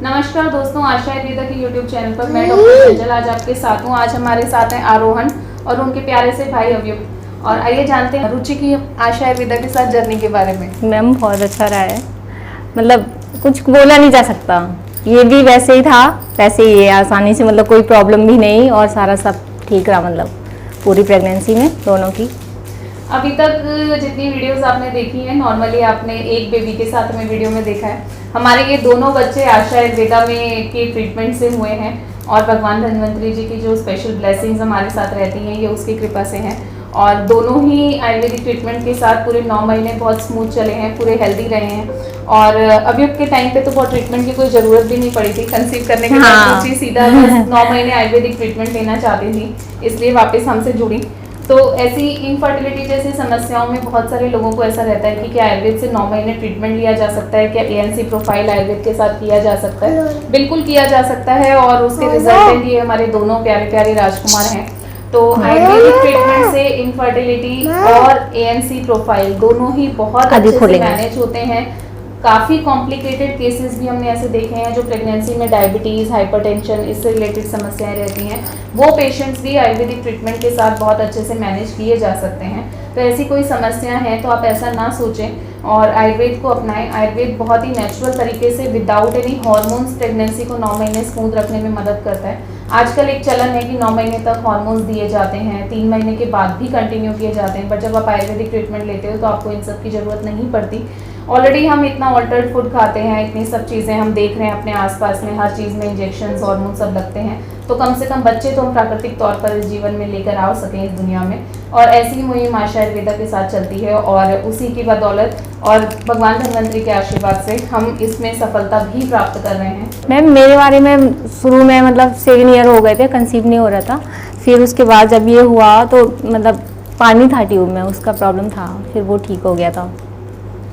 नमस्कार दोस्तों, आशा आयुर्वेदा के YouTube चैनल पर मैं डॉक्टर चंचल आज आपके साथ हूँ। आज हमारे साथ हैं आरोहण और उनके प्यारे से भाई अवयुक्त। और आइए जानते हैं रुचि की आशा आयुर्वेदा के साथ जर्नी के बारे में। मैम बहुत अच्छा रहा है, मतलब कुछ बोला नहीं जा सकता। ये भी वैसे ही था वैसे ही है, आसानी से, मतलब कोई प्रॉब्लम भी नहीं और सारा सब ठीक रहा, मतलब पूरी प्रेगनेंसी में दोनों की। अभी तक जितनी वीडियोस आपने देखी हैं, नॉर्मली आपने एक बेबी के साथ हमें वीडियो में देखा है। हमारे ये दोनों बच्चे आशा आयुर्वेदा में के ट्रीटमेंट से हुए हैं और भगवान धन्वंतरी जी की जो स्पेशल ब्लेसिंग्स हमारे साथ रहती हैं ये उसकी कृपा से हैं। और दोनों ही आयुर्वेदिक ट्रीटमेंट के साथ पूरे 9 महीने बहुत स्मूथ चले हैं, पूरे हेल्दी रहे हैं। और अवयुक्त के टाइम पे तो बहुत ट्रीटमेंट की कोई ज़रूरत भी नहीं पड़ी थी, कंसीव करने के बाद रुचि सीधा 9 महीने आयुर्वेदिक ट्रीटमेंट लेना चाहती थी, इसलिए वापस हमसे जुड़ी। तो ऐसी इनफर्टिलिटी जैसी समस्याओं में बहुत सारे लोगों को ऐसा रहता है कि क्या आयुर्वेद से 9 महीने ट्रीटमेंट लिया जा सकता है, क्या ANC प्रोफाइल आयुर्वेद के साथ किया जा सकता है? बिल्कुल किया जा सकता है और उसके रिजल्टेंट ये हमारे दोनों प्यारे प्यारे राजकुमार हैं। तो आयुर्वेदिक ट्रीटमेंट से इनफर्टिलिटी और ANC प्रोफाइल दोनों ही बहुत अच्छे से मैनेज होते हैं। काफ़ी कॉम्प्लिकेटेड केसेस भी हमने ऐसे देखे हैं जो प्रेगनेंसी में डायबिटीज़, हाइपरटेंशन, इससे रिलेटेड समस्याएं रहती हैं, वो पेशेंट्स भी आयुर्वेदिक ट्रीटमेंट के साथ बहुत अच्छे से मैनेज किए जा सकते हैं। तो ऐसी कोई समस्या है तो आप ऐसा ना सोचें और आयुर्वेद को अपनाएं। आयुर्वेद बहुत ही नेचुरल तरीके से विदाउट एनी हॉर्मोन्स प्रेगनेंसी को 9 महीने स्मूथ रखने में मदद करता है। आजकल एक चलन है कि 9 महीने तक हार्मोन्स दिए जाते हैं, 3 महीने के बाद भी कंटिन्यू किए जाते हैं, बट जब आप आयुर्वेदिक ट्रीटमेंट लेते हो तो आपको इन सब की ज़रूरत नहीं पड़ती। ऑलरेडी हम इतना ऑल्टर्ड फूड खाते हैं, इतनी सब चीज़ें हम देख रहे हैं अपने आसपास में, हर चीज़ में इंजेक्शंस हार्मोन सब लगते हैं, तो कम से कम बच्चे तो हम प्राकृतिक तौर पर इस जीवन में लेकर आ सकें इस दुनिया में। और ऐसी ही मुहिम आशा आयुर्वेदा के साथ चलती है और उसी की बदौलत और भगवान धन्वंतरी के आशीर्वाद से हम इसमें सफलता भी प्राप्त कर रहे हैं। मैम मेरे बारे में शुरू में मतलब 7 ईयर हो गए थे, कंसीव नहीं हो रहा था। फिर उसके बाद जब ये हुआ तो मतलब पानी था ट्यूब में, उसका प्रॉब्लम था, फिर वो ठीक हो गया था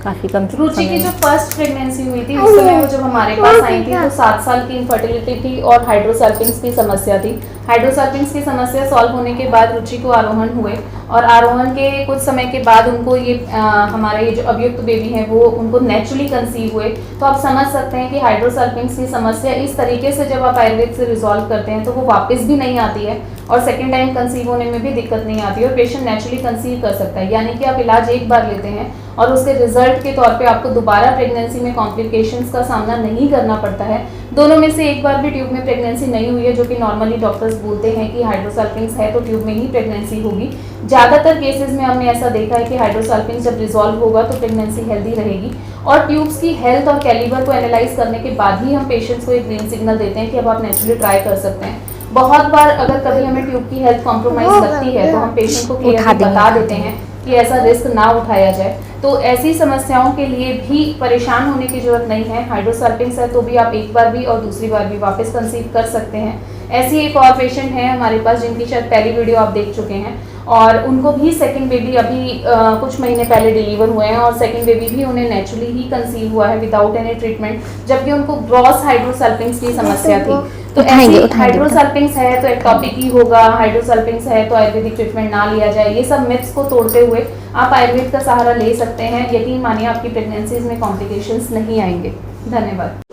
काफ़ी कम। रुचि की जो फर्स्ट प्रेगनेंसी हुई थी उस समय वो जब हमारे पास आई थी तो 7 साल की इनफर्टिलिटी थी और हाइड्रोसल्फिंग्स की समस्या थी। हाइड्रोसल्फिंग्स की समस्या सॉल्व होने के बाद रुचि को आरोहण हुए और आरोहण के कुछ समय के बाद उनको ये हमारे ये जो अवयुक्त बेबी हैं वो उनको नेचुरली कंसीव हुए। तो आप समझ सकते हैं कि हाइड्रोसल्फिंग्स की समस्या इस तरीके से जब आप आयुर्वेद से रिजॉल्व करते हैं तो वो वापस भी नहीं आती है और सेकेंड टाइम कंसीव होने में भी दिक्कत नहीं आती है और पेशेंट नेचुरली कंसीव कर सकता है। यानी कि आप इलाज एक बार लेते हैं और उसके रिजल्ट के तौर पे आपको दोबारा प्रेगनेंसी में कॉम्प्लिकेशंस का सामना नहीं करना पड़ता है। दोनों में से एक बार भी ट्यूब में प्रेगनेंसी नहीं हुई है, जो कि नॉर्मली डॉक्टर्स बोलते हैं कि हाइड्रोसल्फिंग्स है तो ट्यूब में ही प्रेगनेंसी होगी। ज़्यादातर केसेस में हमने ऐसा देखा है कि हाइड्रोसल्फिंग्स जब रिजॉल्व होगा तो प्रेगनेंसी हेल्दी रहेगी। और ट्यूब्स की हेल्थ और कैलिबर को एनालाइज करने के बाद ही हम पेशेंट्स को एक ग्रीन सिग्नल देते हैं कि अब आप नेचुरली ट्राई कर सकते हैं। बहुत बार अगर कभी हमें ट्यूब की हेल्थ कॉम्प्रोमाइज लगती है तो हम पेशेंट को क्लियरली बता देते हैं कि ऐसा रिस्क ना उठाया जाए। तो ऐसी समस्याओं के लिए भी परेशान होने की जरूरत नहीं है। हाइड्रोसल्फिंग्स है तो भी आप एक बार भी और दूसरी बार भी वापस कंसीव कर सकते हैं। ऐसी एक और पेशेंट है हमारे पास जिनकी शायद पहली वीडियो आप देख चुके हैं और उनको भी सेकंड बेबी अभी कुछ महीने पहले डिलीवर हुए हैं और सेकंड बेबी भी उन्हें नेचुरली ही कंसीव हुआ है विदाउट एनी ट्रीटमेंट, जबकि उनको ग्रॉस हाइड्रोसल्फिंग्स की समस्या थी। तो ऐसी हाइड्रोसल्फिंग्स है तो एक टॉपिक ही होगा, हाइड्रोसल्फिंग्स है तो आयुर्वेदिक ट्रीटमेंट ना लिया जाए, ये सब मिथ्स को तोड़ते हुए आप आयुर्वेद का सहारा ले सकते हैं। यकीन मानिए आपकी प्रेगनेंसीज में कॉम्प्लिकेशंस नहीं आएंगे। धन्यवाद।